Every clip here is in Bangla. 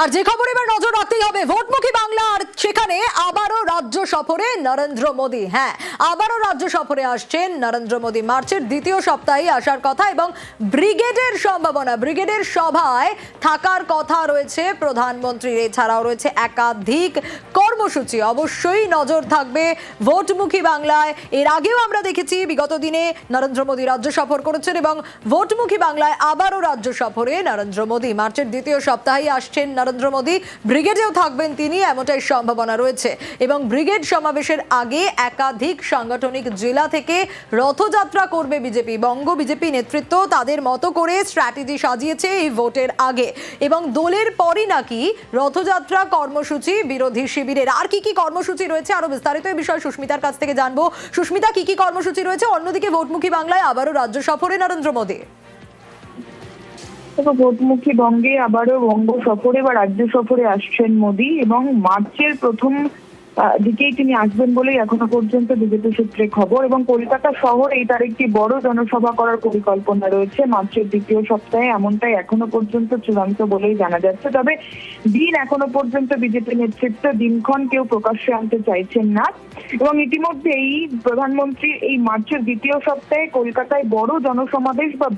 আর যে খবরে এবার নজর রাখতেই হবে ভোটমুখী বাংলা, আর সেখানে আবারও রাজ্য সফরে নরেন্দ্র মোদী। হ্যাঁ, আবারও রাজ্য সফরে আসছেন নরেন্দ্র মোদী। মার্চের দ্বিতীয় সপ্তাহে আসার কথা এবং ব্রিগেডের সম্ভাবনা, ব্রিগেডের সভায় থাকার কথা রয়েছে প্রধানমন্ত্রীর। এছাড়াও রয়েছে একাধিক কর্মসূচি। অবশ্যই নজর থাকবে ভোটমুখী বাংলায়। এর আগেও আমরা দেখেছি বিগত দিনে নরেন্দ্র মোদী রাজ্য সফর করেছেন এবং ভোটমুখী বাংলায় আবারও রাজ্য সফরে নরেন্দ্র মোদী। মার্চের দ্বিতীয় সপ্তাহে আসছেন নরেন্দ্র মোদী, ব্রিগেডেও থাকবেন তিনি, এমনটাই সম্ভাবনা রয়েছে। এবং ব্রিগেড সমাবেশের আগে একাধিক সাংগঠনিক জেলা থেকে রথযাত্রা করবে বিজেপি। বঙ্গ বিজেপি নেতৃত্ব তাদের মতো করে স্ট্র্যাটেজি সাজিয়েছে এই ভোটের আগে, এবং দোলের পরই নাকি রথযাত্রা কর্মসূচি বিরোধী শিবিরের। আর কি কি কর্মসূচি রয়েছে আরো বিস্তারিত এই বিষয়ে সুস্মিতার কাছ থেকে জানবো। সুস্মিতা, কি কি কর্মসূচি রয়েছে? অন্যদিকে ভোটমুখী বাংলায় আবারও রাজ্য সফরে নরেন্দ্র মোদী। ভোটমুখী বঙ্গে আবারও বঙ্গ সফরে বা রাজ্য সফরে আসছেন মোদী, এবং মার্চের প্রথম দিকেই তিনি আসবেন বলেই এখনো পর্যন্ত বিজেপি সূত্রে খবর। এবং কলকাতা শহরে তার একটি বড় জনসভা করার পরিকল্পনা রয়েছে মার্চের দ্বিতীয় সপ্তাহে, এমনটাই এখনো পর্যন্ত চূড়ান্ত বলেই জানা যাচ্ছে। তবে দিন এখনো পর্যন্ত বিজেপি নেতৃত্ব দিনক্ষণ কেউ প্রকাশ্যে আনতে চাইছেন না। এবং ইতিমধ্যেই প্রধানমন্ত্রী এই মার্চের দ্বিতীয় সপ্তাহে কলকাতায় বড় জনসমাবেশ, বা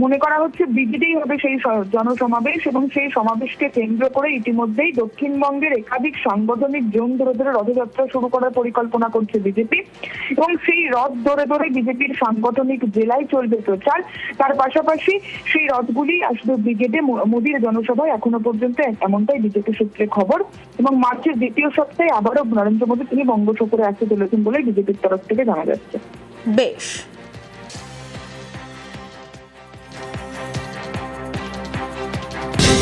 মনে করা হচ্ছে ব্রিগেডেই হবে সেই জনসমাবেশ, এবং সেই সমাবেশকে কেন্দ্র করে ইতিমধ্যেই দক্ষিণবঙ্গের একাধিক সাংগঠনিক জোন ধরে ধরে রথযাত্রা শুরু করার পরিকল্পনা করছে বিজেপি। এবং সেই রথ ধরে ধরে বিজেপির সাংগঠনিক জেলায় চলবে প্রচার। তার পাশাপাশি সেই রথগুলি আসবে ব্রিগেডে মোদীর জনসভায় এখনো পর্যন্ত, এমনটাই বিজেপি সূত্রে খবর। এবং মার্চের দ্বিতীয় সপ্তাহে আবারও নরেন্দ্র মোদী তিনি বঙ্গ সফরে আসতে চলেছেন বলে বিজেপির তরফ থেকে জানা যাচ্ছে। বেশ।